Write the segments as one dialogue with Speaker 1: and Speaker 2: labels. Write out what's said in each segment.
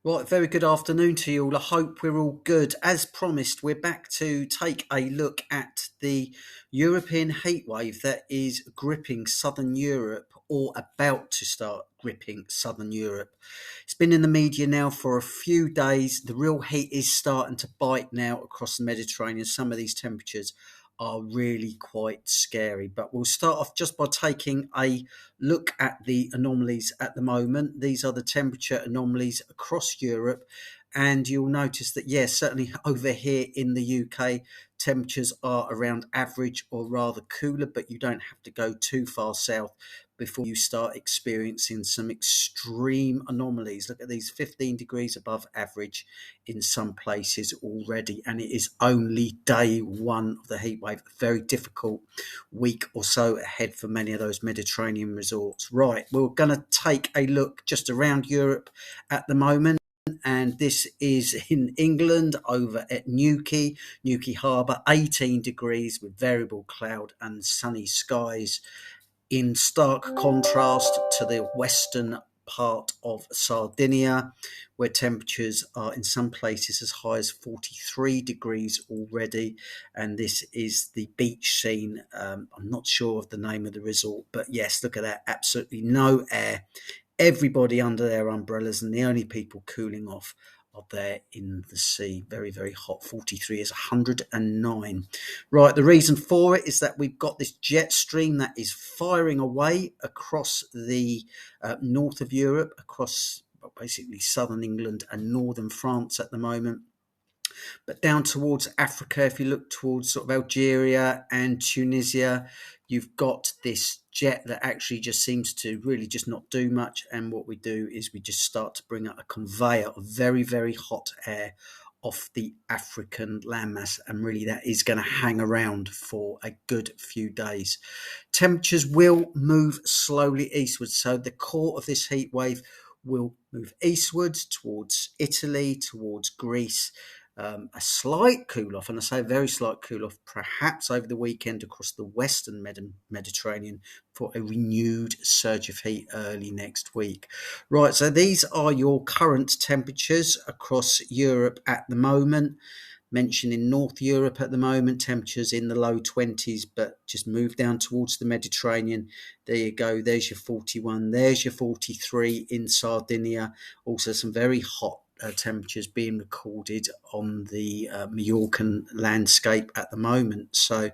Speaker 1: Right, very good afternoon to you all. I hope we're all good. As promised, we're back to take a look at the European heatwave that is gripping southern Europe or about to start gripping southern Europe. It's been in the media now for a few days. The real heat is starting to bite now across the Mediterranean. Some of these temperatures are really quite scary. But we'll start off just by taking a look at the anomalies at the moment. These are the temperature anomalies across Europe. And you'll notice that, yes, certainly over here in the UK, temperatures are around average or rather cooler, but you don't have to go too far south before you start experiencing some extreme anomalies. Look at these 15 degrees above average in some places already, and it is only day one of the heat wave. A very difficult week or so ahead for many of those Mediterranean resorts. Right, we're going to take a look just around Europe at the moment. And this is in England over at Newquay Harbour, 18 degrees with variable cloud and sunny skies, in stark contrast to the western part of Sardinia, where temperatures are in some places as high as 43 degrees already. And this is the beach scene. I'm not sure of the name of the resort, but yes, look at that. Absolutely no air. Everybody under their umbrellas, and the only people cooling off are there in the sea. Very, very hot. 43 is 109. Right, the reason for it is that we've got this jet stream that is firing away across the north of Europe, across basically southern England and northern France at the moment. But down towards Africa, if you look towards sort of Algeria and Tunisia, you've got this jet that actually just seems to really just not do much. And what we do is we just start to bring up a conveyor of very, very hot air off the African landmass, and really that is going to hang around for a good few days. Temperatures will move slowly eastwards, so the core of this heat wave will move eastwards towards Italy, towards Greece. A slight cool off, and I say a very slight cool off, perhaps over the weekend across the western Mediterranean for a renewed surge of heat early next week. Right, so these are your current temperatures across Europe at the moment. Mentioned in North Europe at the moment, temperatures in the low 20s, but just move down towards the Mediterranean. There you go. There's your 41. There's your 43 in Sardinia. Also some very hot temperatures being recorded on the Mallorcan landscape at the moment. So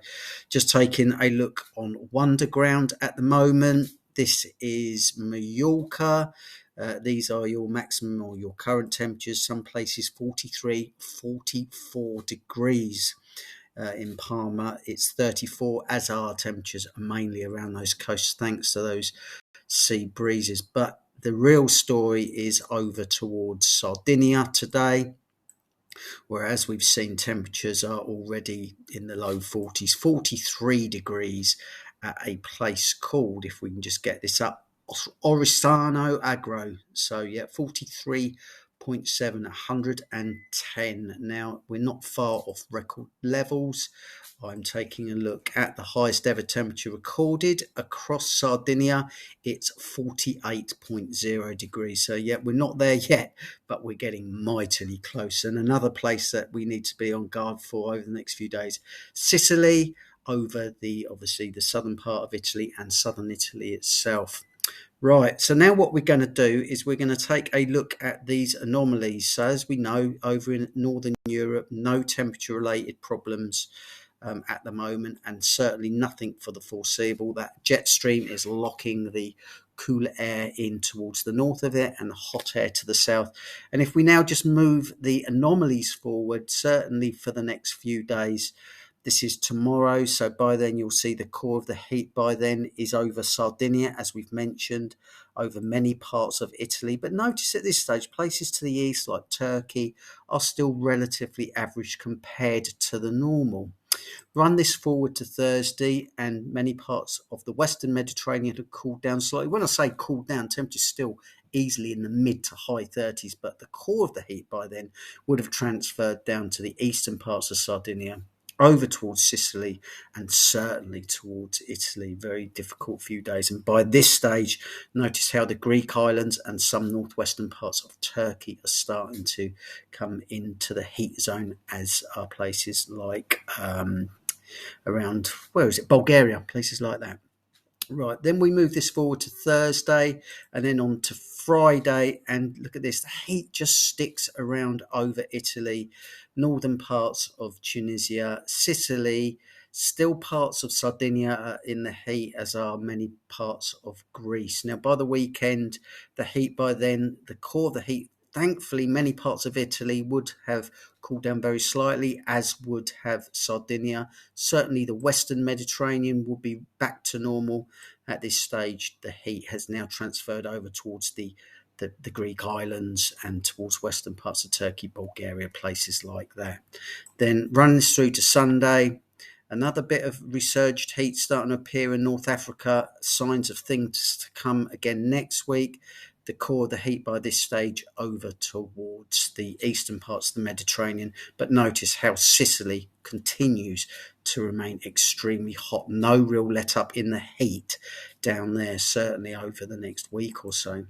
Speaker 1: just taking a look on Wonderground at the moment. This is Mallorca. These are your maximum or your current temperatures. Some places 43, 44 degrees. In Palma, it's 34, as our temperatures are mainly around those coasts, thanks to those sea breezes. But the real story is over towards Sardinia today, whereas we've seen temperatures are already in the low 40s, 43 degrees at a place called, if we can just get this up, Orisano Agro. So yeah, 43.7, 110. Now we're not far off record levels. I'm taking a look at the highest ever temperature recorded across Sardinia. It's 48.0 degrees. So yeah, we're not there yet, but we're getting mightily close. And another place that we need to be on guard for over the next few days, Sicily, over the obviously the southern part of Italy and southern Italy itself. Right, so now what we're going to do is we're going to take a look at these anomalies. So as we know, over in Northern Europe, no temperature related problems at the moment, and certainly nothing for the foreseeable. That jet stream is locking the cooler air in towards the north of it and the hot air to the south. And if we now just move the anomalies forward, certainly for the next few days, this is tomorrow, so by then you'll see the core of the heat by then is over Sardinia, as we've mentioned, over many parts of Italy. But notice at this stage, places to the east like Turkey are still relatively average compared to the normal. Run this forward to Thursday, and many parts of the western Mediterranean have cooled down slightly. When I say cooled down, temperatures still easily in the mid to high 30s, but the core of the heat by then would have transferred down to the eastern parts of Sardinia over towards Sicily and certainly towards Italy. Very difficult few days. And by this stage, notice how the Greek islands and some northwestern parts of Turkey are starting to come into the heat zone, as are places like around, where is it, Bulgaria, places like that. Right, then we move this forward to Thursday and then on to Friday. And look at this, the heat just sticks around over Italy, northern parts of Tunisia, Sicily, still parts of Sardinia are in the heat, as are many parts of Greece. Now, by the weekend, the heat by then, the core of the heat, thankfully, many parts of Italy would have cooled down very slightly, as would have Sardinia. Certainly, the Western Mediterranean will be back to normal. At this stage, the heat has now transferred over towards the Greek islands and towards western parts of Turkey, Bulgaria, places like that. Then running this through to Sunday, another bit of resurged heat starting to appear in North Africa. Signs of things to come again next week. The core of the heat by this stage over towards the eastern parts of the Mediterranean. But notice how Sicily continues to remain extremely hot. No real let up in the heat down there, certainly over the next week or so.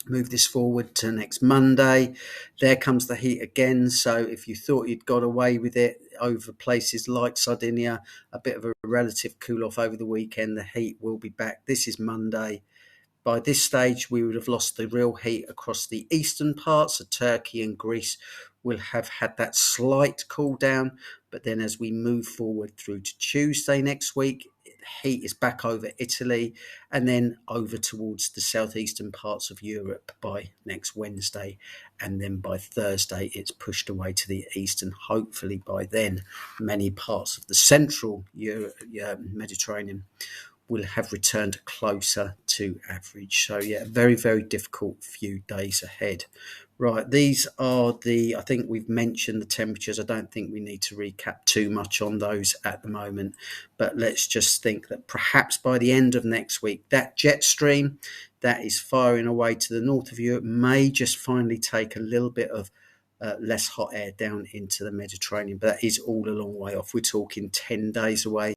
Speaker 1: Move this forward to next Monday. There comes the heat again. So if you thought you'd got away with it over places like Sardinia, a bit of a relative cool off over the weekend, the heat will be back. This is Monday. By this stage, we would have lost the real heat across the eastern parts of Turkey and Greece. Will have had that slight cool down, but then as we move forward through to Tuesday next week, heat is back over Italy and then over towards the southeastern parts of Europe by next Wednesday. And then by Thursday, it's pushed away to the east. And hopefully by then, many parts of the central Mediterranean will have returned closer to average. So yeah, very, very difficult few days ahead. Right, these are I think we've mentioned the temperatures. I don't think we need to recap too much on those at the moment, but let's just think that perhaps by the end of next week, that jet stream that is firing away to the north of Europe may just finally take a little bit of less hot air down into the Mediterranean, but that is all a long way off. We're talking 10 days away,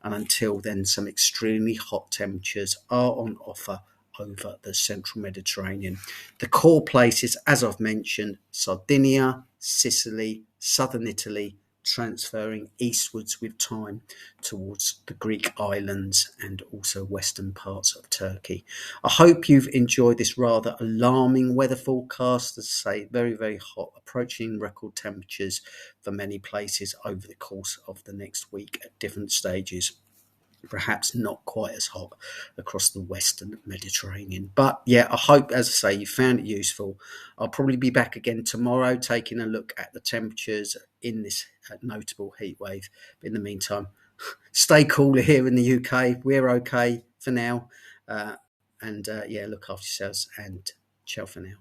Speaker 1: and until then, some extremely hot temperatures are on offer over the central Mediterranean. The core places, as I've mentioned, Sardinia, Sicily, southern Italy, transferring eastwards with time towards the Greek islands and also western parts of Turkey. I hope you've enjoyed this rather alarming weather forecast. As I say, very, very hot, approaching record temperatures for many places over the course of the next week at different stages. Perhaps not quite as hot across the Western Mediterranean. But yeah, I hope, as I say, you found it useful. I'll probably be back again tomorrow taking a look at the temperatures in this notable heat wave. But in the meantime, stay cool here in the UK. We're okay for now. Yeah, look after yourselves and ciao for now.